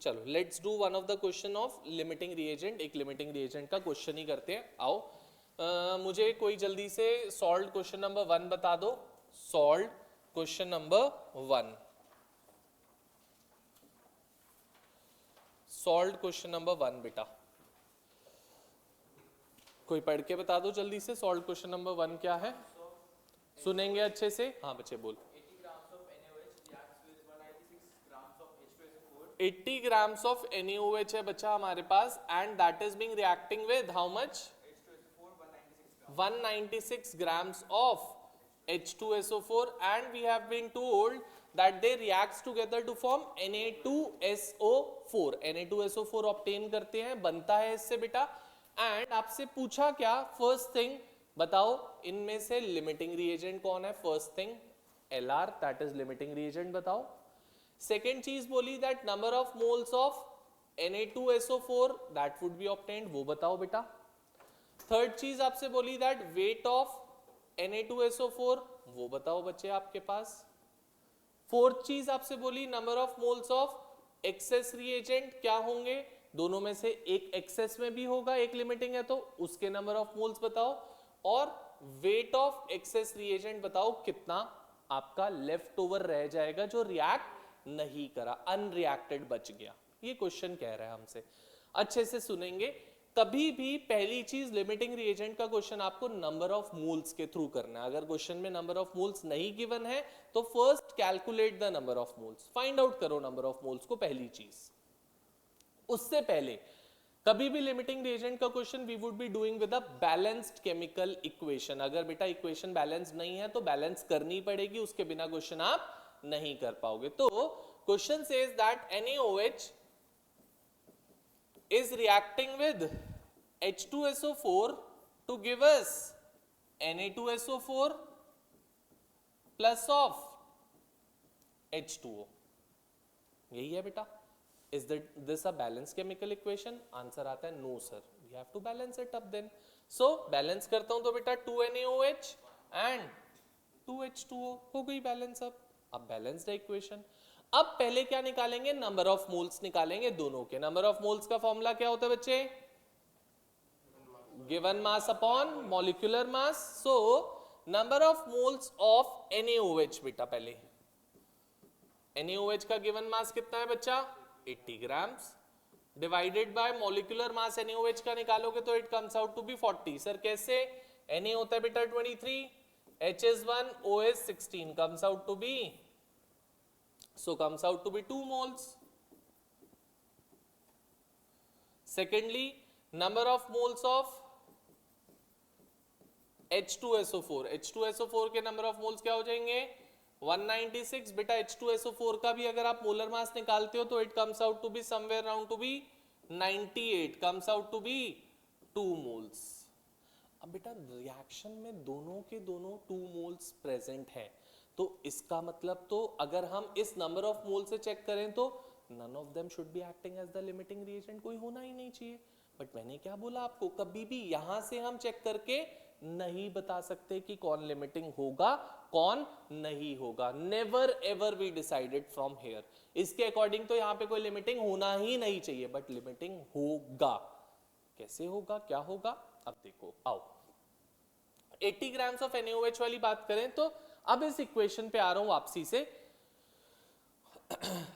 चलो let's do one of the question of limiting reagent, एक limiting reagent का question ही करते हैं। आओ मुझे कोई जल्दी से सॉल्व क्वेश्चन नंबर 1 बता दो। Solve question number 1, solve question number 1 बेटा कोई पढ़ के बता दो जल्दी से। सॉल्व क्वेश्चन नंबर 1 क्या है, सुनेंगे अच्छे से। हाँ बच्चे बोल। 80 grams of NaOH है बच्चा हमारे पास, and that is being reacting with how much, 196 grams of H2SO4, and we have been told that they reacts together to form Na2SO4। Na2SO4 obtain करते हैं, बनता है इससे बेटा। एंड आपसे पूछा क्या, फर्स्ट थिंग बताओ इनमें से लिमिटिंग रिएजेंट कौन है। First thing Lr, that is limiting reagent बताओ। सेकेंड चीज बोली that number of moles of Na2SO4 that would B obtained, वो बताओ बेटा। थर्ड चीज आपसे बोली दैट वेट ऑफ Na2SO4, वो बताओ बच्चे आपके पास। फोर्थ चीज आपसे बोली number of moles of access reagent क्या होंगे, दोनों में से एक एक्सेस में भी होगा, एक लिमिटिंग है तो उसके नंबर ऑफ मोल्स बताओ। और वेट ऑफ एक्सेस रिएजेंट बताओ कितना आपका लेफ्ट ओवर रह जाएगा जो रिएक्ट नहीं करा, अनरिएक्टेड बच गया। ये क्वेश्चन कह रहा है हमसे, अच्छे से सुनेंगे। कभी भी पहली चीज लिमिटिंग रिएजेंट का क्वेश्चन आपको नंबर ऑफ मोल्स के थ्रू करना है। अगर क्वेश्चन में नंबर ऑफ मोल्स नहीं गिवन है तो first calculate the number of moles, find out करो नंबर ऑफ मोल्स को, पहली चीज। उससे पहले कभी भी लिमिटिंग रिएजेंट का question we would be doing with a balanced chemical equation. अगर बेटा इक्वेशन बैलेंस नहीं है तो बैलेंस करनी पड़ेगी, उसके बिना क्वेश्चन आप नहीं कर पाओगे। तो question says that NaOH is reacting with H2SO4 to give us Na2SO4 plus of H2O। यही है बेटा। Is this a balanced chemical equation? आंसर आता है no sir, we have to balance it up then। So balance करता हूं तो बेटा 2NaOH and 2H2O हो गई बैलेंस। अब बैलेंस्ड है इक्वेशन। अब पहले क्या निकालेंगे, नंबर ऑफ मोल्स निकालेंगे दोनों के। नंबर ऑफ मोल्स का फॉर्मूला क्या होता है बच्चे, given mass upon molecular mass. So number of moles of NaOH बेटा, पहले NaOH का गिवन मास कितना है बच्चा, 80 grams, divided by molecular mass NaOH का निकालोगे तो it comes out to be 40। Sir कैसे, Na होता है बेटा 23, H is 1, O is 16, comes out to be, so comes out to be 2 moles। Secondly, number of moles of H2SO4, H2SO4 के number of moles क्या हो जाएंगे 196। बेटा H2SO4 का भी अगर आप मोलर मास निकालते हो तो it comes out to be somewhere around to be 98, comes out to be 2 moles। अब बेटा रिएक्शन में दोनों के दोनों 2 मोल्स प्रेजेंट है, तो इसका मतलब तो अगर हम इस नंबर ऑफ मोल से चेक करें तो none of them should be acting as the limiting reagent, कोई होना ही नहीं चाहिए। बट मैंने क्या बोला आपको, कभी भी यहां से हम चेक करके नहीं बता सकते कि कौन लिमिटिंग होगा कौन नहीं होगा। Never ever we decided from here. इसके अकॉर्डिंग तो यहां पे कोई लिमिटिंग होना ही नहीं चाहिए, बट लिमिटिंग होगा। कैसे होगा, क्या होगा, अब देखो। आओ 80 ग्राम्स ऑफ NaOH वाली बात करें तो अब इस इक्वेशन पे आ रहा हूं वापसी से।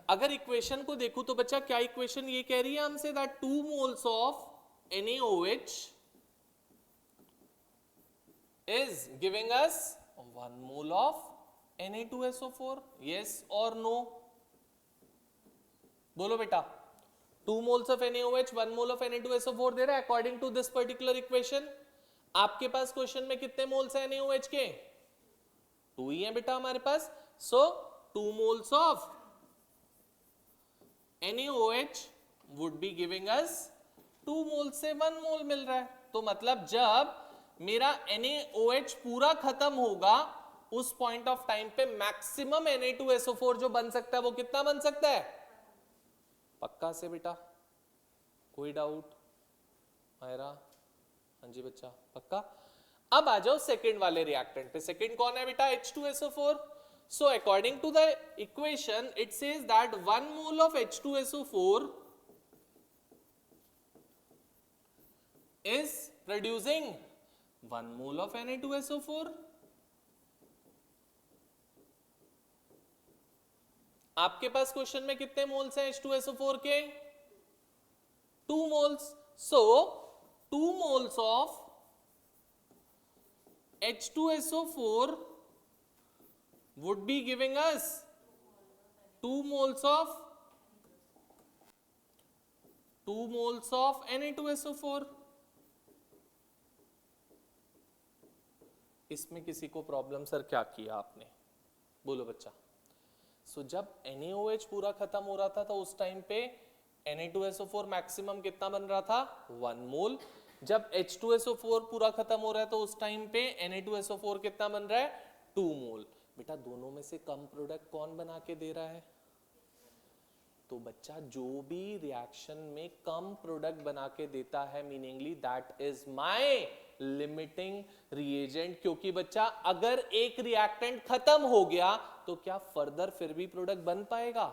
अगर इक्वेशन को देखूं तो बच्चा क्या इक्वेशन ये कह रही है हमसे that 2 moles of NaOH is giving us 1 mole of Na2SO4, yes or no? बोलो बेटा, 2 moles of NaOH 1 mole of Na2SO4 दे रहा है according to this particular equation. आपके पास क्वेश्चन में कितने मोल्स हैं NaOH के, 2 ही हैं बेटा हमारे पास। सो 2 moles of NaOH would be giving us 2 moles से 1 mole मिल रहा है। तो मतलब जब मेरा NaOH पूरा खत्म होगा उस पॉइंट ऑफ टाइम पे मैक्सिमम Na2SO4 जो बन सकता है वो कितना बन सकता है, पक्का से बेटा, कोई डाउट मायरा, हाँ जी बच्चा पक्का। अब आ जाओ सेकंड वाले रिएक्टेंट पे। सेकंड कौन है बेटा, H2SO4। So according to the equation, it says that 1 mole of H2SO4 is producing 1 mole of Na2SO4. आपके पास क्वेश्चन में कितने मोल्स हैं H2SO4 के? 2 moles. So 2 moles of H2SO4 would be giving us 2 moles of Na2SO4. इसमें किसी को problem sir क्या किया आपने? बोलो बच्चा. सो जब NaOH पूरा खत्म हो रहा था तो उस टाइम पे Na2SO4 मैक्सिमम कितना बन रहा था? 1 मोल. जब H2SO4 पूरा खत्म हो रहा है तो उस टाइम पे Na2SO4 कितना बन रहा है? 2 मोल. बेटा दोनों में से कम प्रोडक्ट कौन बना के दे रहा है? तो बच्चा जो भी रिएक्शन में कम प्रोडक्ट बना के देता है, meaningly that is my limiting reagent. क्योंकि बच्चा अगर एक रिएक्टेंट खत्म हो गया तो क्या फर्दर फिर भी प्रोडक्ट बन पाएगा?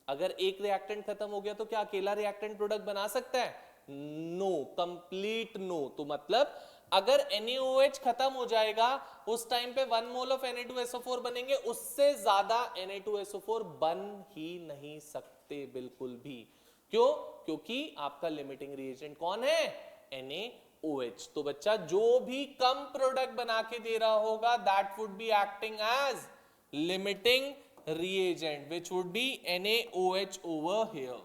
अगर एक रिएक्टेंट खत्म हो गया तो क्या अकेला रिएक्टेंट प्रोडक्ट बना सकता है? No, complete no. तो मतलब अगर NaOH खत्म हो जाएगा उस टाइम पे 1 मोल ऑफ Na2SO4 बनेंगे, उससे ज्यादा Na2SO4 बन ही नहीं सकते बिल्कुल भी. क्यों? क्योंकि आपका लिमिटिंग रिएजेंट कौन है? NaOH. तो बच्चा जो भी कम प्रोडक्ट बना के दे रहा होगा that would be acting as limiting reagent, which would be NaOH over here.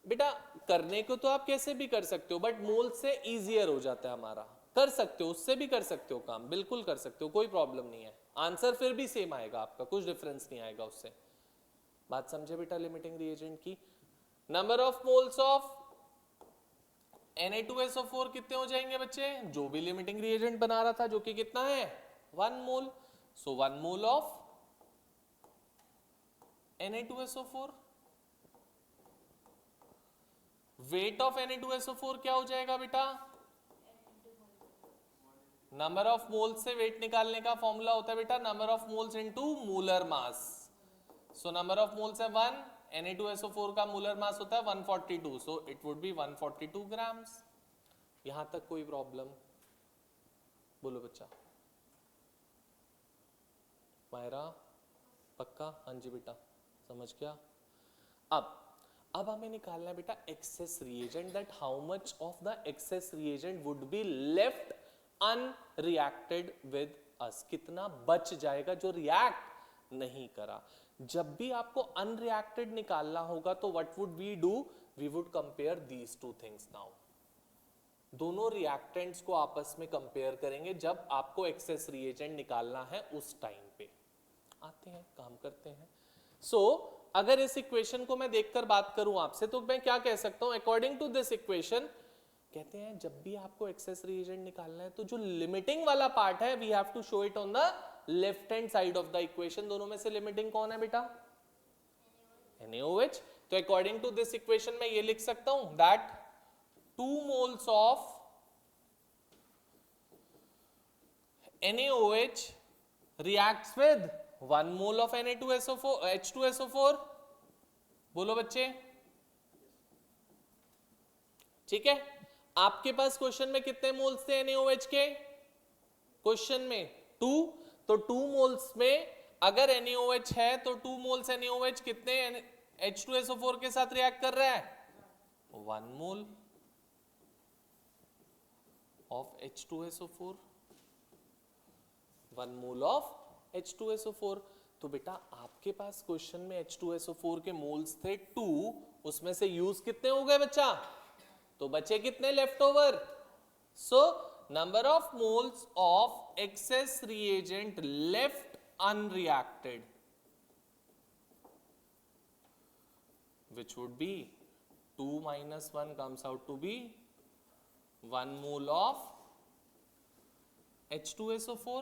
बेटा करने को तो आप कैसे भी कर सकते हो, बट मोल से इजियर हो जाता है हमारा. कर सकते हो, उससे भी कर सकते हो काम, बिल्कुल कर सकते हो, कोई प्रॉब्लम नहीं है. आंसर फिर भी सेम आएगा आपका, कुछ डिफरेंस नहीं आएगा उससे. बात समझे बेटा लिमिटिंग रिएजेंट की? Number of moles of Na2SO4 कितने हो जाएंगे बच्चे? जो भी लिमिटिंग रिएजेंट बना रहा था, जो कि कितना है? 1 मोल. So 1 mole of Na2SO4. Weight of Na2SO4 क्या हो जाएगा बेटा? नंबर ऑफ मोल्स से वेट निकालने का फॉर्मूला होता है बेटा number of moles into molar mass. So number of moles है 1, Na2SO4 का मोलर मास होता है 142. So it would be 142 grams. यहां तक कोई प्रॉब्लम? बोलो बच्चा. मायरा पक्का? हाँ जी बेटा, समझ गया. अब हमें निकालना है बेटा access reagent, that how much of the access reagent would be left unreacted with us. कितना बच जाएगा जो रिएक्ट नहीं करा. जब भी आपको अनरिएक्टेड निकालना होगा तो what would we do? We would compare these two things. Now दोनों रिएक्टेंट्स को आपस में कंपेयर करेंगे जब आपको एक्सेस रिएजेंट निकालना है उस टाइम पे. आते हैं, काम करते हैं. सो अगर इस इक्वेशन को मैं देखकर बात करूं आपसे तो मैं क्या कह सकता हूं? अकॉर्डिंग टू दिस इक्वेशन कहते हैं जब भी आपको एक्सेस रिएजेंट निकालना है तो जो लिमिटिंग वाला पार्ट है we have to show it on the left hand side of the equation. दोनों में से लिमिटिंग कौन है बेटा? NaOH. तो अकॉर्डिंग टू दिस इक्वेशन मैं ये लिख सकता हूं that 2 moles of NaOH reacts with 1 mole of Na2SO4 H2SO4. बोलो बच्चे. ठीक है. आपके पास क्वेश्चन में कितने मोल्स थे NaOH के? क्वेश्चन में 2. तो 2 मोल्स में अगर NaOH है तो 2 मोल्स NaOH कितने H2SO4 के साथ रिएक्ट कर रहा है? 1 मोल of H2SO4. 1 mole of H2SO4. तो बेटा आपके पास क्वेश्चन में H2SO4 के मोल्स थे 2, उसमें से यूज कितने हो गए बच्चा? तो बचे कितने left over? So number of moles of access reagent left unreacted which would be 2 minus 1 comes out to be 1 mole of H2SO4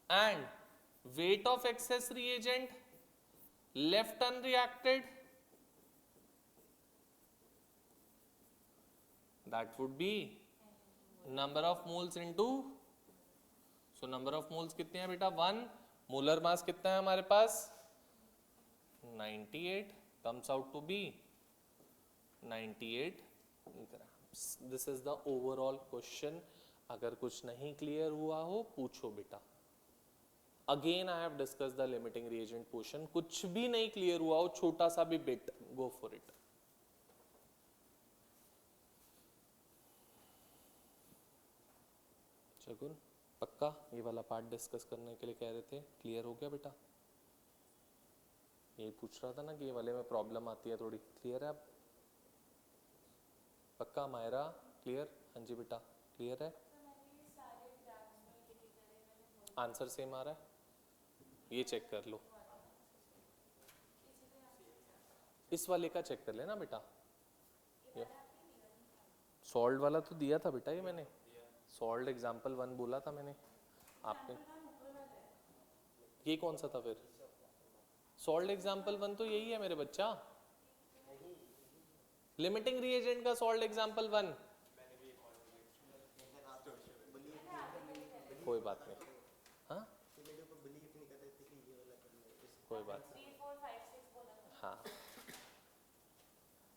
and weight of excess reagent left unreacted that would be number of moles into. So number of moles कितने हैं बेटा 1, molar mass कितना है हमारे पास 98, comes out to be 98 grams. This is the overall question. अगर कुछ नहीं क्लियर हुआ हो पूछो बेटा। Again I have discuss the limiting reagent portion. कुछ भी नहीं क्लियर हुआ हो, छोटा सा भी bit, go for it. Shagun पक्का ये वाला पार्ट डिस्कस करने के लिए कह रहे थे, क्लियर हो गया बेटा? यही पूछ रहा था ना कि ये वाले में प्रॉब्लम आती है थोड़ी, क्लियर है अब? पक्का मायरा क्लियर? हाँ जी बेटा क्लियर है। आंसर सेम आ रहा है, ये चेक कर लो। इस वाले का चेक कर लेना बेटा। सॉल्ट वाला तो दिया था बेटा, ये मैंने सॉल्ट एग्जाम्पल 1 बोला था मैंने आपने। ये कौन सा था फिर? सॉल्ट एग्जाम्पल 1 तो यही है मेरे बच्चा, लिमिटिंग रिएजेंट का सॉल्ट एग्जाम्पल 1। कोई बात नहीं, हाँ कोई बात नहीं, हाँ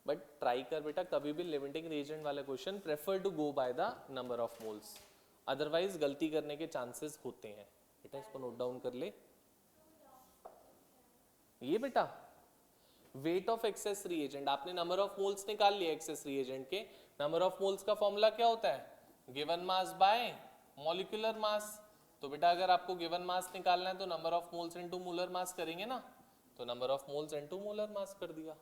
बट ट्राई कर बेटा कभी भी लिमिटिंग रिएजेंट वाला question prefer to go by the number of moles, otherwise गलती करने के चांसेस होते हैं बेटा। इसको नोट डाउन कर ले। ये बेटा वेट ऑफ एक्सेस रिएजेंट, आपने नंबर ऑफ मोल्स निकाल लिया एक्सेस रिएजेंट के। नंबर ऑफ मोल्स का फॉर्मूला क्या होता है? गिवन मास बाय मॉलिक्यूलर मास। तो बेटा अगर आपको गिवन मास निकालना है तो number of moles into molar mass करेंगे ना, तो number of moles into molar mass कर दिया।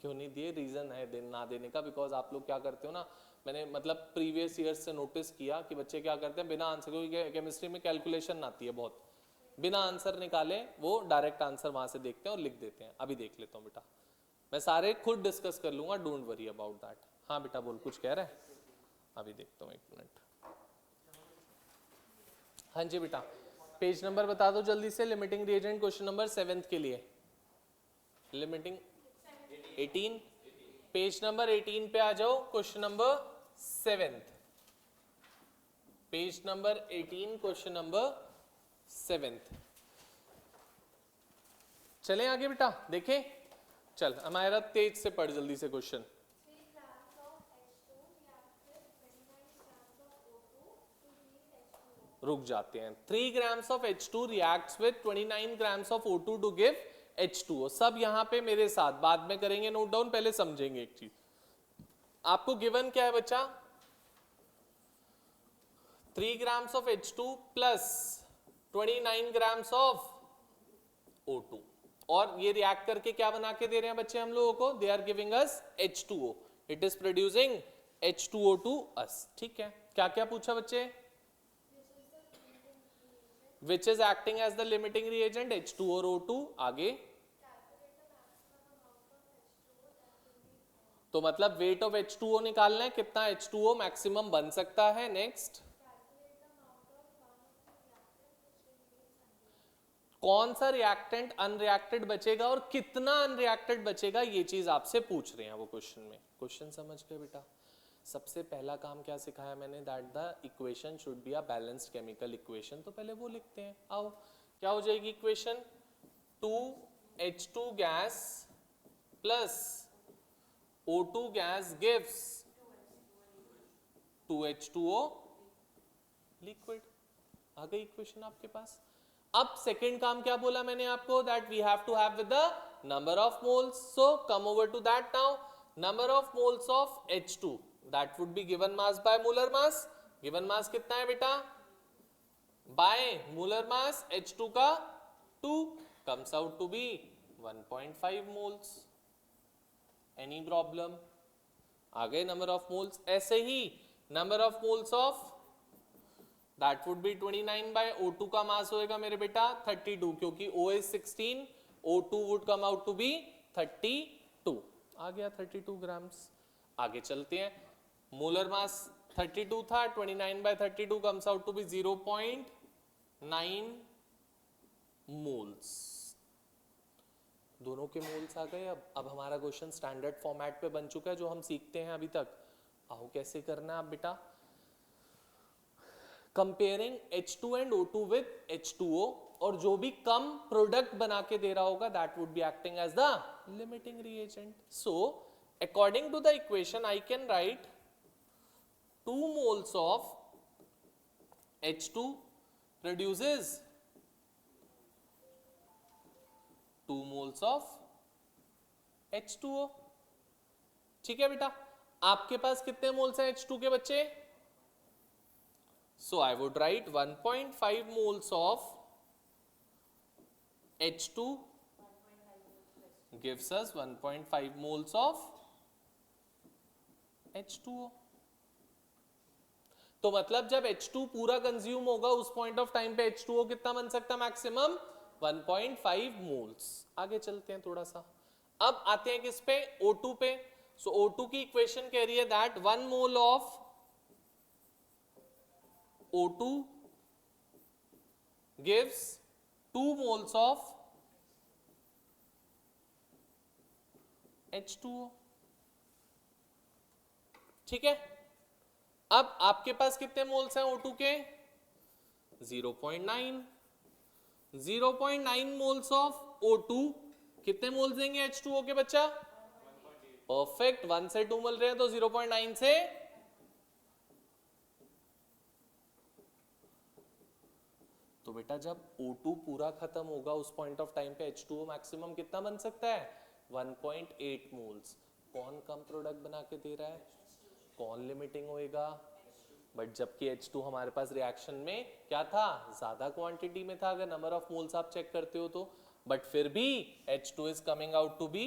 क्यों नहीं दिए? रीजन है ना देने का, बिकॉज आप लोग क्या करते हो ना, मैंने मतलब प्रीवियस ईयर्स से नोटिस किया कि बच्चे क्या करते हैं बिना आंसर, क्योंकि केमिस्ट्री में कैलकुलेशन आती है बहुत, बिना आंसर निकाले वो डायरेक्ट आंसर वहां से देखते हैं और लिख देते हैं। अभी देख लेता हूँ बेटा, मैं सारे खुद डिस्कस कर लूंगा, डोंट वरी अबाउट दैट। हाँ बेटा बोल, कुछ कह रहा है? अभी देखता हूँ, एक मिनट। हाँ जी बेटा, पेज नंबर बता दो जल्दी से, लिमिटिंग रिएजेंट क्वेश्चन नंबर 7 के लिए। लिमिटिंग 18, पेज नंबर 18 पे आ जाओ, question number 7, page number 18, question number 7। चलें आगे बेटा, देखें। चल हमारा तेज से पढ़ जल्दी से क्वेश्चन। रुक जाते हैं। 3 grams of H2 reacts with 29 grams of O2 to give H2O। सब यहां पे मेरे साथ बाद में करेंगे नोट डाउन, पहले समझेंगे एक चीज। आपको गिवन क्या है बच्चा? 3 grams of H2 plus 29 grams of O2, और ये रिएक्ट करके क्या बना के दे रहे हैं बच्चे हम लोगों को? They are giving us H2O, it is producing H2O to us। ठीक है, क्या क्या पूछा बच्चे? Which is acting as the limiting reagent, H2 और O2। आगे तो मतलब वेट ऑफ H2O निकालना है, कितना H2O मैक्सिमम बन सकता है। नेक्स्ट, कौन सा रिएक्टेंट अनरिएक्टेड बचेगा और कितना अनरिएक्टेड बचेगा, ये चीज आपसे पूछ रहे हैं वो क्वेश्चन में। क्वेश्चन समझ गए बेटा? सबसे पहला काम क्या सिखाया मैंने? That the equation should be a balanced chemical equation. तो पहले वो लिखते हैं। आओ, क्या हो जाएगी equation? 2H2 gas plus O2 gas gives 2H2O liquid. आ गई इक्वेशन आपके पास। अब सेकेंड काम क्या बोला मैंने आपको? That we have to have with the number of moles. So come over to that now. Number of moles of H2 that would be given mass by molar mass। given mass कितना है बेटा? by molar mass H2 का 2 comes out to be 1.5 moles। any problem? आ गए number of moles. ऐसे ही number of moles of that would be 29 by O2 का मास होएगा मेरे बेटा 32, क्योंकि O is 16, O2 would come out to be 32। आ गया 32 ग्राम्स। आगे चलते हैं। मोलर मास 32 था, 29 by 32 comes out to be 0.9 moles. दोनों के मोल्स आ गए। अब हमारा क्वेश्चन स्टैंडर्ड फॉर्मेट पे बन चुका है जो हम सीखते हैं अभी तक। आओ कैसे करना है आप बेटा? Comparing H2 and O2 with H2O, और जो भी कम प्रोडक्ट बना के दे रहा होगा that would be acting as the limiting reagent. So according to the equation I can write 2 moles of H2 produces 2 moles of H2O. ठीक है बेटा, आपके पास कितने मोल्स हैं H2 के बच्चे? So I would write 1.5 moles of H2 gives us 1.5 moles of H2O. तो मतलब जब H2 पूरा कंज्यूम होगा उस पॉइंट ऑफ टाइम पे H2O कितना बन सकता है? Maximum 1.5 moles. आगे चलते हैं थोड़ा सा. अब आते हैं किस पे? O2 पे. सो O2 की इक्वेशन कह रही है that 1 mole of O2 gives 2 moles of H2O. ठीक है, अब आपके पास कितने मोल्स हैं O2 के? 0.9. 0.9 मोल्स ऑफ O2 कितने मोल्स देंगे H2O के बच्चा? परफेक्ट. 1 से 2 मिल रहे हैं तो 0.9 से तो बेटा जब O2 पूरा खत्म होगा उस पॉइंट ऑफ टाइम पे H2O मैक्सिमम कितना बन सकता है? 1.8 मोल्स. कौन कम प्रोडक्ट बना के दे रहा है? कौन लिमिटिंग होएगा? बट जबकि H2 हमारे पास रिएक्शन में क्या था? ज्यादा क्वांटिटी में था अगर नंबर ऑफ मोल्स आप चेक करते हो तो. बट फिर भी H2 is coming out to be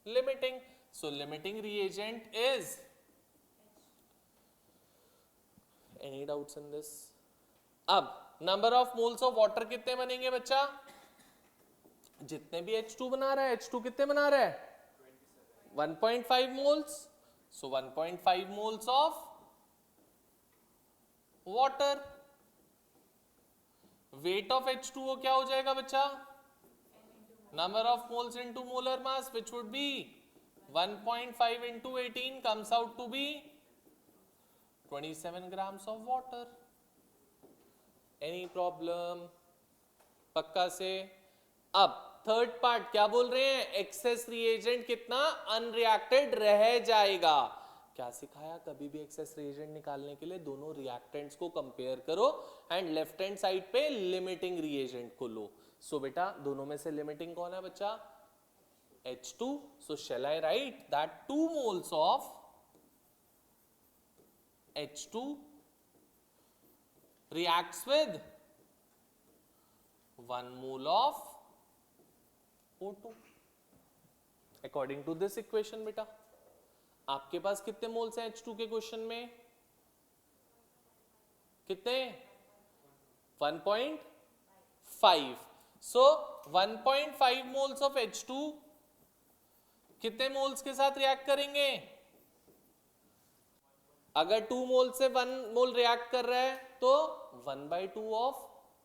limiting. So limiting reagent is. Any doubts in this? अब number of moles of water कितने बनेंगे बच्चा? जितने भी H2 बना रहा है, H2 कितने बना रहा है? 1.5 moles. So 1.5 moles of water. Weight of H2O क्या हो जाएगा बच्चा? Number of moles into molar mass, which would be 1.5 into 18 comes out to be 27 grams of water. Any problem? पक्का से. अब थर्ड पार्ट क्या बोल रहे हैं? एक्सेस रिएजेंट कितना अनरिएक्टेड रह जाएगा. क्या सिखाया? कभी भी एक्सेस रिएजेंट निकालने के लिए दोनों रिएक्टेंट्स को कंपेयर करो एंड लेफ्ट हैंड साइड पे लिमिटिंग रिएजेंट को लो. सो बेटा दोनों में से लिमिटिंग कौन है बच्चा? H2. So shall I write that 2 moles of H2 reacts with 1 mole of O2 according to this equation. बेटा आपके पास कितने मोल्स हैं H2 के क्वेश्चन में? कितने? 1.5. So 1.5 moles of H2 कितने मोल्स के साथ रिएक्ट करेंगे? अगर 2 मोल से 1 मोल रिएक्ट कर रहा है तो 1/2 of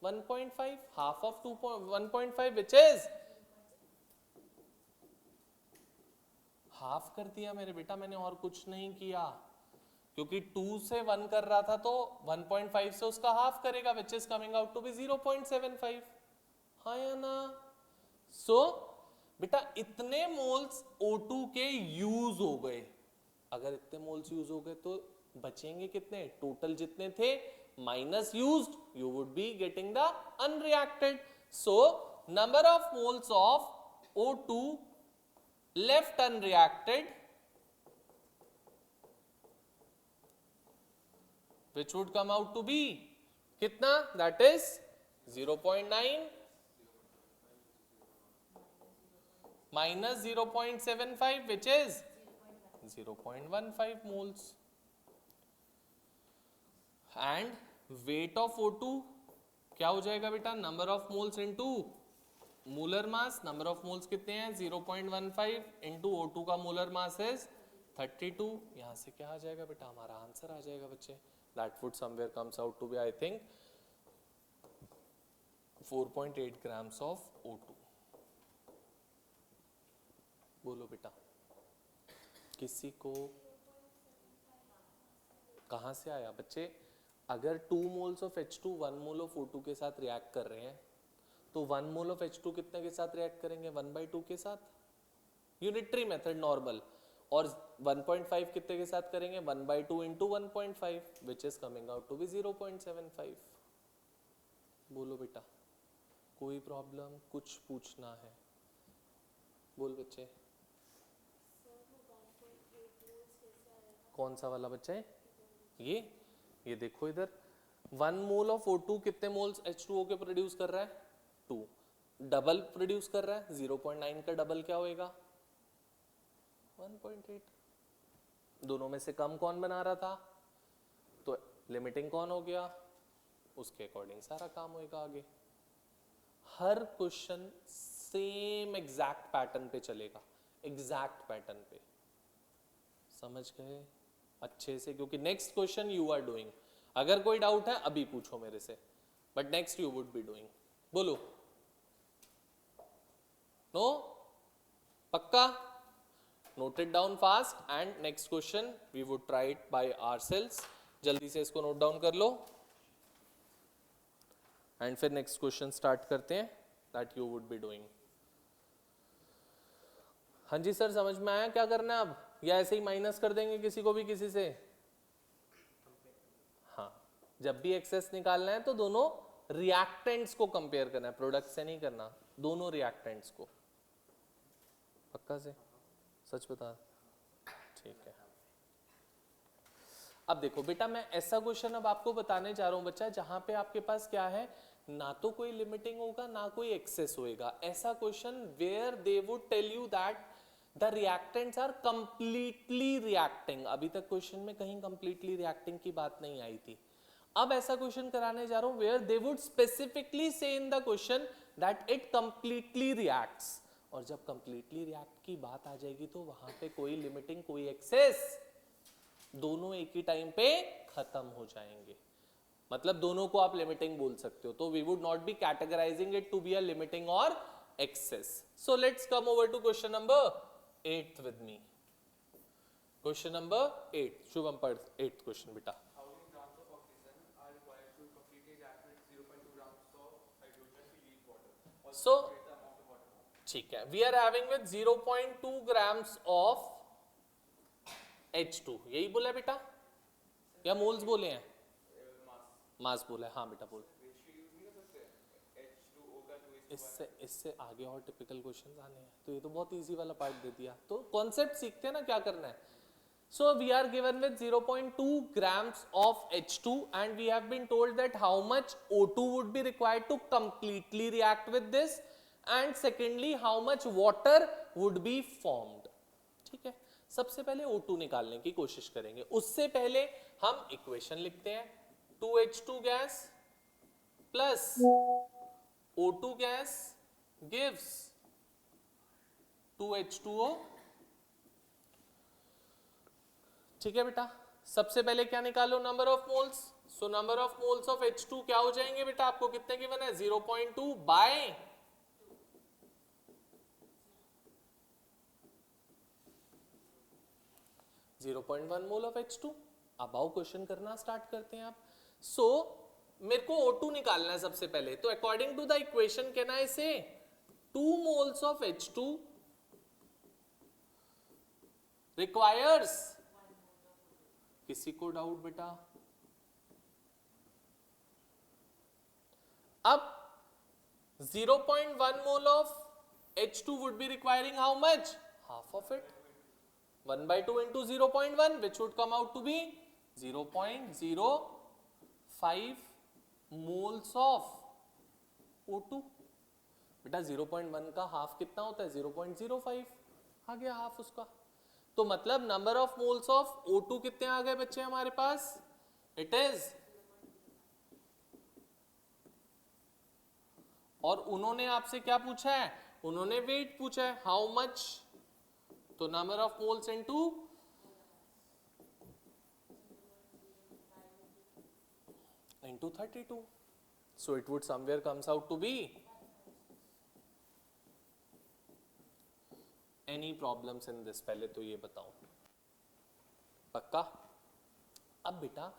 1.5, half of 1.5 which is half कर दिया मेरे बेटा मैंने, और कुछ नहीं किया, क्योंकि 2 से 1 कर रहा था तो 1.5 से उसका हाफ करेगा which is coming out to be 0.75. हाँ या ना? सो बेटा इतने मोल्स O2 के यूज हो गए. अगर इतने मोल्स यूज हो गए तो बचेंगे कितने? टोटल जितने थे minus used, you would be getting the unreacted. So number of moles of O2 left unreacted which would come out to be कितना? That is 0.9 minus 0.75 which is 0.15 moles. And weight of O2 क्या हो जाएगा बेटा? Number of moles into molar mass. Number of moles कितने हैं? 0.15 into O2 का molar mass is 32. यहां से क्या आ जाएगा बेटा? हमारा आंसर आ जाएगा बच्चे. That would somewhere comes out to be I think 4.8 grams of O2. बोलो बेटा किसी को कहां से आया बच्चे? अगर 2 moles of H2 1 mole of O2 के साथ रिएक्ट कर रहे हैं तो 1 मोल ऑफ H2 कितने के साथ रिएक्ट करेंगे 1/2 के साथ, यूनिटरी मेथड नॉर्मल, और 1.5 कितने के साथ करेंगे 1/2 into 1.5 which is coming out to be 0.75। बोलो बेटा कोई प्रॉब्लम, कुछ पूछना है? बोल बच्चे। कौन सा वाला बच्चा है ये देखो इधर 1 मोल ऑफ O2 कितने मोल्स H2O के प्रोड्यूस कर रहा है 2, डबल प्रोड्यूस कर रहा है 0.9 का डबल क्या होएगा 1.8। दोनों में से कम कौन बना रहा था तो लिमिटिंग कौन हो गया, उसके अकॉर्डिंग सारा काम होएगा आगे। हर क्वेश्चन सेम एग्जैक्ट पैटर्न पे चलेगा, एग्जैक्ट पैटर्न पे, समझ गए अच्छे से, क्योंकि next question you are doing. अगर कोई डाउट है अभी पूछो मेरे से, but next you would be doing. बोलो नो, पक्का? Note it down fast and next question we would try it by ourselves. जल्दी से इसको नोट डाउन कर लो एंड फिर नेक्स्ट क्वेश्चन स्टार्ट करते हैं that you would be doing. हाँ जी सर समझ में आया क्या करना है अब, या ऐसे ही माइनस कर देंगे किसी को भी किसी से? हाँ, जब भी एक्सेस निकालना है तो दोनों रिएक्टेंट्स को कंपेयर करना है, प्रोडक्ट से नहीं करना, दोनों रिएक्टेंट्स को। पक्का से? सच बता? ठीक है। अब देखो बेटा मैं ऐसा क्वेश्चन अब आपको बताने जा रहा हूं बच्चा जहां पे आपके पास क्या है, ना तो कोई लिमिटिंग होगा ना कोई एक्सेस होएगा। ऐसा question where they would tell you that the reactants are completely reacting. अभी तक क्वेश्चन में कहीं कंप्लीटली रिएक्टिंग की बात नहीं आई थी। अब ऐसा क्वेश्चन कराने जा रहा हूं वेयर दे वुड स्पेसिफिकली से इन the question that it completely reacts. और जब कंप्लीटली रिएक्ट की बात आ जाएगी तो वहां पे कोई लिमिटिंग कोई एक्सेस, दोनों एक ही टाइम पे खत्म हो जाएंगे। मतलब दोनों को आप लिमिटिंग बोल सकते हो। तो we would not be categorising it to be a limiting और excess. So let's come over to question number 8 with me. Question number 8 Shubham पढ़ 8th क्वेश्चन बेटा। सो ठीक है, we are having with 0.2 grams of H2, यही बोला है बेटा या मोल्स बोले हैं? मास बोला है। हाँ बेटा बोल। इससे आगे और टिपिकल क्वेश्चंस आने हैं, तो ये तो बहुत इजी वाला पार्ट दे दिया। तो कॉन्सेप्ट सीखते हैं ना क्या करना है। So we are given with 0.2 grams of H2 and we have been told that how much O2 would be required to completely react with this and secondly how much water would be formed। ठीक है, सबसे पहले O2 निकालने की कोशिश करेंगे। उससे पहले हम इक्वेशन लिखते हैं, 2H2 gas plus O2 gas gives 2H2O। ठीक है बेटा, सबसे पहले क्या निकालो, number of moles. So number of moles of H2 क्या हो जाएंगे बेटा, आपको कितने गिवन है 0.2 बाय 0.1 मोल ऑफ H2। अब आओ क्वेश्चन करना स्टार्ट करते हैं आप। सो मेरे को O2 निकालना है सबसे पहले, तो according to the equation can I say 2 moles of H2 requires, किसी को डाउट बेटा? अब 0.1 मोल of H2 would be requiring how much? Half of it, 1/2 into 0.1 which would come out to be 0.05 moles of O2। बेटा 0.1 का half कितना होता है 0.05, आ गया हाफ उसका। तो मतलब number of moles of O2 कितने आ गए बच्चे हमारे पास, इट इज, और उन्होंने आपसे क्या पूछा है, उन्होंने वेट पूछा है, हाउ मच, तो number of moles into into 32, so it would somewhere comes out to be। any problems in this, पहले तो ये बताओ पक्का। अब बेटा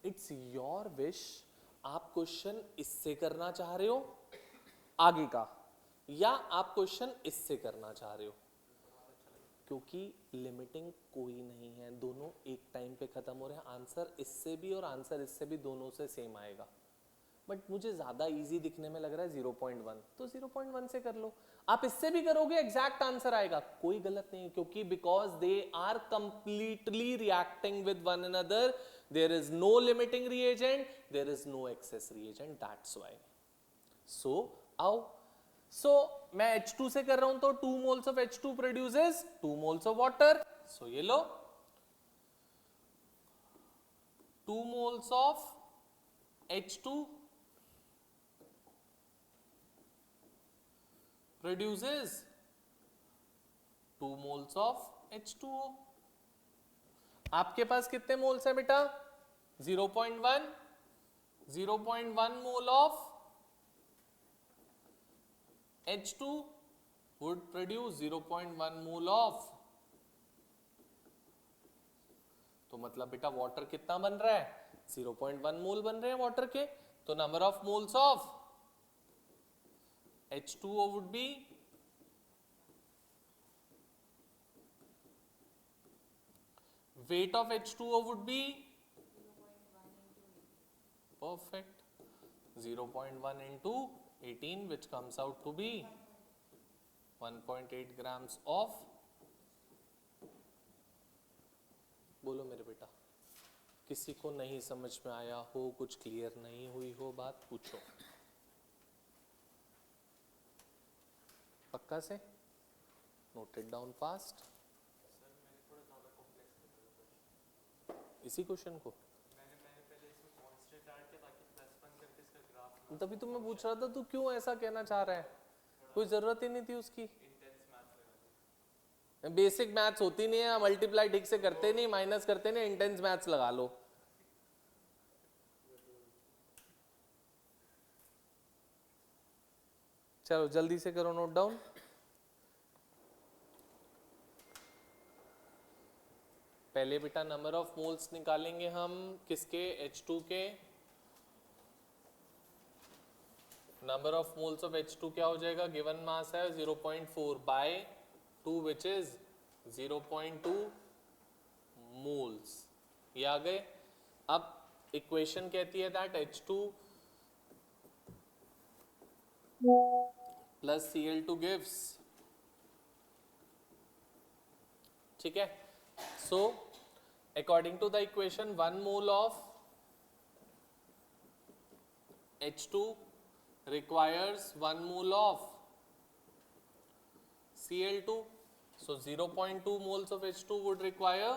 इट्स योर विश, आप क्वेश्चन इससे करना चाह रहे हो आगे का, या आप क्वेश्चन इससे करना चाह रहे हो, क्योंकि लिमिटिंग कोई नहीं है, दोनों एक टाइम पे खत्म हो रहे हैं। आंसर इससे भी और आंसर इससे भी दोनों से सेम आएगा, बट मुझे ज्यादा इजी दिखने में लग रहा है 0.1, तो 0.1 से कर लो। आप इससे भी करोगे एग्जैक्ट आंसर आएगा, कोई गलत नहीं, क्योंकि because they are completely reacting with one another, there is no limiting reagent, there is no excess reagent, that's why. So आओ, सो मैं H2 से कर रहा हूं तो 2 moles of H2 produces 2 moles of water, so ये लो 2 moles of H2 produces 2 moles of H2O। आपके पास कितने मोल्स है बेटा? 0.1, 0.1 मोल of H2 would produce 0.1 mole of, तो मतलब बेटा वाटर कितना बन रहा है? 0.1 मोल बन रहे हैं वाटर के, तो number of moles of H2O would be weight of H2O would be perfect 0.1 into 18, which comes out to be 1.8 grams of, बोलो मेरे बेटा, किसी को नहीं समझ में आया हो, कुछ क्लियर नहीं हुई हो बात, पूछो। पक्का से नोट इट डाउन फास्ट। इसी क्वेश्चन को तभी तो मैं पूछ रहा था तू क्यों ऐसा कहना चाह रहा है, कोई जरूरत ही नहीं थी उसकी। बेसिक मैथ्स होती नहीं है, मल्टीप्लाई ठीक से करते नहीं, माइनस करते नहीं, इंटेंस मैथ्स लगा लो। चलो जल्दी से करो नोट डाउन। पहले बेटा नंबर ऑफ मोल्स निकालेंगे हम किसके? H2 के। Number of moles of H2 क्या हो जाएगा? गिवन मास है 0.4 बाय 2 विच इज 0.2 मोल्स। ये आ गए। अब इक्वेशन कहती है दैट H2 प्लस Cl2 गिव्स, ठीक है। So according to the equation 1 mole of H2 requires 1 mole of Cl2, so 0.2 moles of H2 would require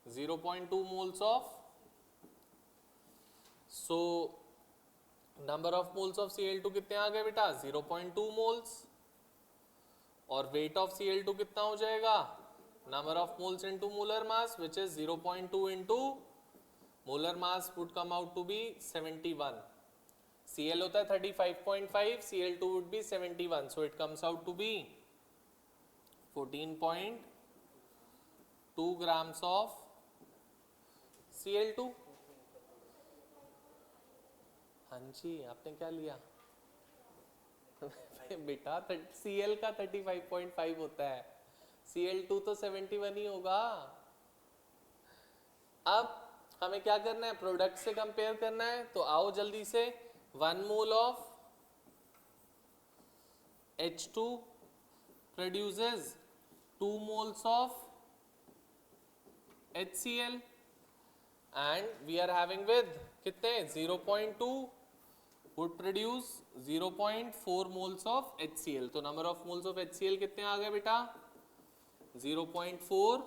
0.2 moles of, so number of moles of Cl2 कितने आ गए बेटा? 0.2 moles, और weight of Cl2 कितना हो जाएगा? number of moles into molar mass, which is 0.2 into molar mass would come out to be 71. Cl होता है 35.5, Cl2 would be 71, so it comes out to be 14.2 grams of Cl2। हाँ जी, आपने क्या लिया? बेटा Cl का 35.5 होता है, Cl2 तो 71 ही होगा। अब हमें क्या करना है? प्रोडक्ट से कंपेयर करना है, तो आओ जल्दी से। 1 mole of H2 produces 2 moles of HCl, and we are having with कितने? 0.2 would produce 0.4 moles of HCl, तो number of moles of HCl कितने आ गए बेटा? 0.4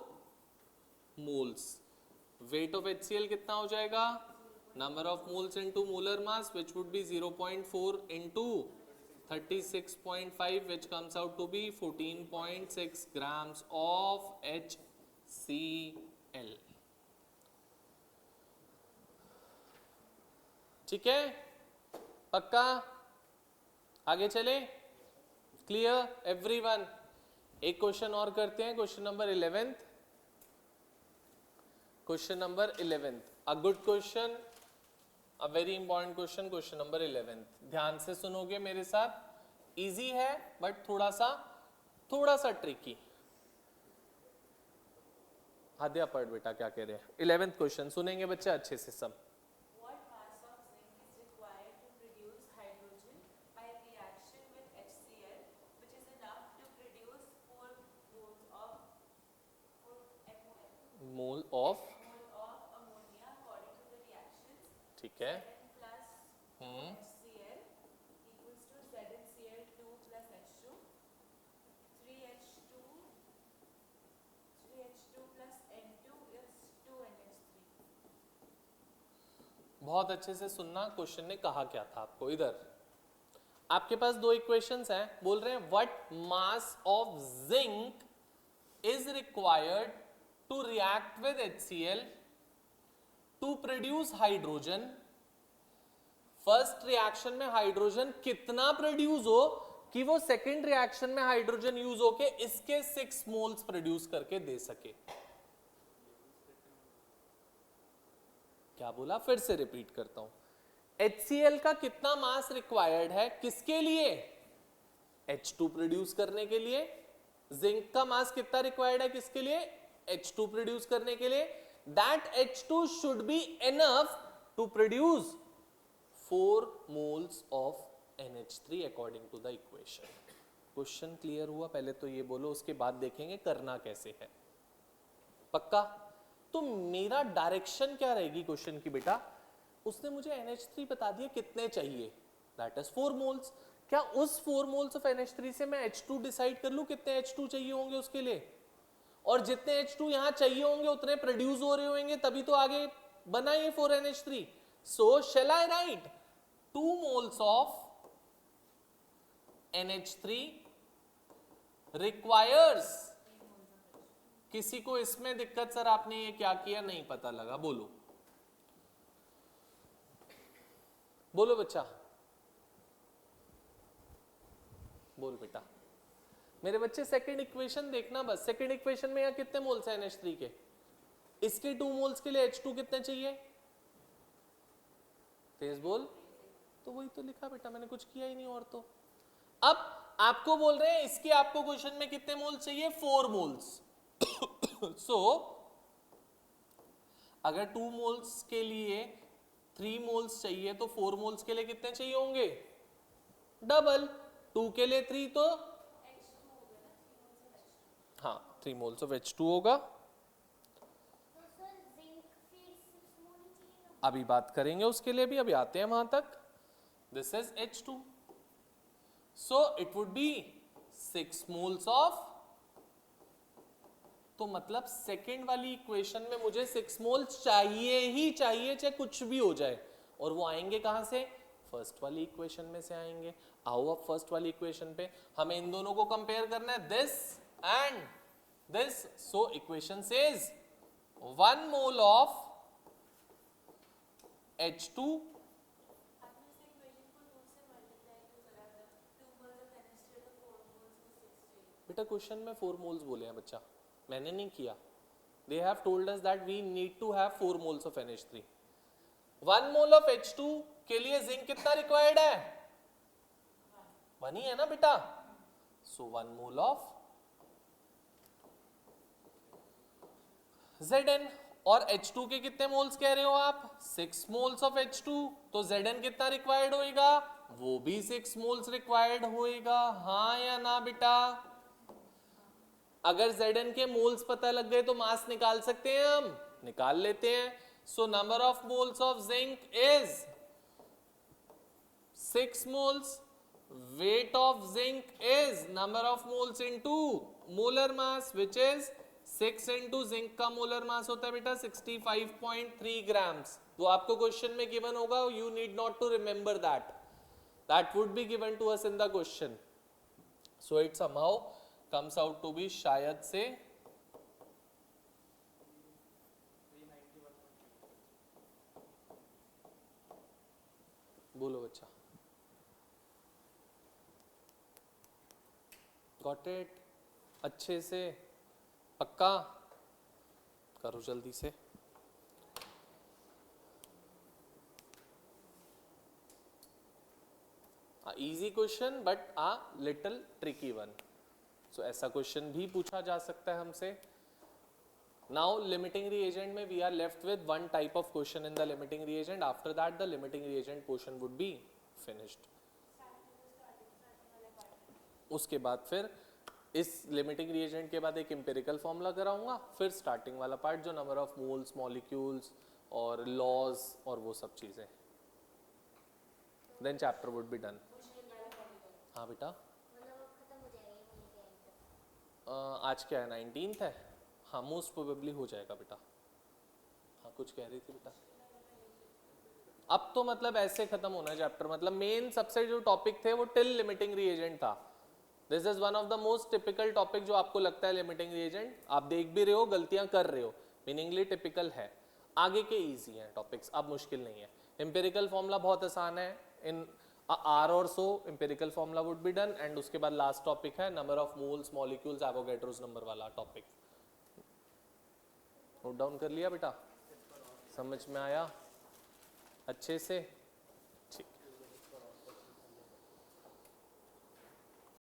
moles। weight of HCl कितना हो जाएगा? number of moles into molar mass, which would be 0.4 into 36.5, which comes out to be 14.6 grams of HCl। ठीक है, पक्का? आगे चले? Clear everyone? एक क्वेश्चन और करते हैं, question number 11th। Question number 11th a good question, a very important question, question number 11। ध्यान से सुनोगे मेरे साथ, इजी है बट थोड़ा सा ट्रिकी। आद्या पढ़ बेटा क्या कह रहे हैं। 11th क्वेश्चन सुनेंगे बच्चे अच्छे से सब। What mass of zinc is required to produce hydrogen by reaction with HCl, which is enough to produce 4 moles of mole of, ammonia according to the reactions? ठीक है, Zn plus HCl equals to ZnCl2 plus H2, 3H2 plus N2 is 2NH3. बहुत अच्छे से सुनना, question ने कहा क्या था आपको। इधर आपके पास दो इक्वेशंस हैं, बोल रहे हैं what mass of zinc is required to react with HCl to produce hydrogen. First reaction में हाइड्रोजन कितना प्रोड्यूस हो कि वो सेकंड रिएक्शन में हाइड्रोजन यूज होके इसके 6 मोल्स प्रोड्यूस करके दे सके। क्या बोला, फिर से रिपीट करता हूं। HCl का कितना मास रिक्वायर्ड है, किसके लिए, H2 प्रोड्यूस करने के लिए। जिंक का मास कितना रिक्वायर्ड है, किसके लिए, H2 प्रोड्यूस करने के लिए। That H2 should be enough to produce 4 moles of NH3 according to the equation. Question clear हुआ? पहले तो ये बोलो, उसके बाद देखेंगे करना कैसे है। पक्का? तो मेरा डायरेक्शन क्या रहेगी क्वेश्चन की बेटा, उसने मुझे NH3 बता दिया कितने चाहिए, दैट इज 4 मोल्स। क्या उस 4 मोल्स ऑफ NH3 से मैं H2 डिसाइड कर लूं कितने H2 चाहिए होंगे उसके लिए, और जितने H2 यहां चाहिए होंगे उतने प्रोड्यूस हो रहे होंगे, तभी तो आगे बना ये 4NH3। So shall I write 2 moles of NH3 requires, किसी को इसमें दिक्कत सर आपने ये क्या किया नहीं पता लगा, बोलो बोलो बच्चा, बोल बेटा। मेरे बच्चे सेकंड इक्वेशन देखना बस। सेकंड इक्वेशन में यहां कितने मोल्स हैं NH3 के, इसके 2 मोल्स के लिए H2 कितने चाहिए, तेज बोल। तो वही तो लिखा बेटा, मैंने कुछ किया ही नहीं और तो। अब आपको बोल रहे हैं इसके आपको क्वेश्चन में कितने मोल्स चाहिए, 4 मोल्स। सो अगर 2 मोल्स के लिए 3 मोल्स चाहिए तो 4 मोल्स के लिए कितने चाहिए होंगे, डबल। 2 के लिए 3 तो हाँ 3 मोल्स ऑफ H2 होगा। अभी बात करेंगे उसके लिए भी, अभी आते हैं वहां तक। This is H2, so it would be 6 moles of, तो मतलब सेकेंड वाली इक्वेशन में मुझे 6 मोल्स चाहिए ही चाहिए, चाहे कुछ भी हो जाए। और वो आएंगे कहां से, फर्स्ट वाली इक्वेशन में से आएंगे। आओ अब फर्स्ट वाली इक्वेशन पे, हमें इन दोनों को कंपेयर करना है, this and this. So equation says 1 mole of H2, बेटा क्वेश्चन में 4 मोल्स बोले हैं बच्चा, मैंने नहीं किया। They have told us that we need to have 4 moles of NH3. 1 mole of H2 के लिए जिंक कितना रिक्वायर्ड है, 1 ही है ना बेटा। सो 1 मोल ऑफ Zn, और H2 के कितने मोल्स कह रहे हो आप, 6 मोल्स ऑफ H2। तो Zn कितना रिक्वायर्ड होएगा, वो भी 6 मोल्स रिक्वायर्ड होएगा, हाँ या ना बेटा। अगर Zn के मोल्स पता लग गए तो मास निकाल सकते हैं, हम निकाल लेते हैं। सो number of moles of zinc is 6 moles, weight of zinc is number of moles into molar mass, which is 6 into zinc का मोलर मास होता है बेटा 65.3 ग्राम्स। वो आपको क्वेश्चन में गिवन होगा, you need not to remember that would be given to us in the question. So it somehow comes out to be शायद से बोलो बच्चा, गॉट इट, अच्छे से पक्का करो जल्दी से। Easy question but a little tricky one. So ऐसा क्वेश्चन भी पूछा जा सकता है हमसे. नाउ लिमिटिंग रिएजेंट में we are left with one type of question in the limiting reagent. After that the limiting reagent portion would be finished. उसके बाद फिर इस लिमिटिंग रिएजेंट के बाद एक एम्पिरिकल फॉर्मूला कराऊंगा, फिर स्टार्टिंग वाला पार्ट जो नंबर ऑफ मोल्स, मॉलिक्यूल्स और लॉज और वो सब चीजें. Then chapter would be done. हाँ बेटा, आज क्या है 19th है. हाँ मोस्ट प्रोबेबली हो जाएगा बेटा. हाँ कुछ कह रही थी बेटा. अब तो मतलब ऐसे खत्म होना चैप्टर. मतलब मेन सबसे जो टॉपिक थे वो टिल लिमिटिंग रिएजेंट था. This is one of the most typical topic जो आपको लगता है लिमिटिंग रिएजेंट. आप देख भी रहे हो, गलतियां कर रहे हो, मीनिंगली टिपिकल है. आगे के इजी हैं टॉपिक्स, अब मुश्किल नहीं है. एम्पिरिकल फॉर्मूला बहुत आसान है. इन आर और so empirical formula would be done. And उसके बाद लास्ट टॉपिक है number of moles, molecules, Avogadro's number वाला टॉपिक. नोट डाउन कर लिया बेटा? समझ में आया अच्छे से?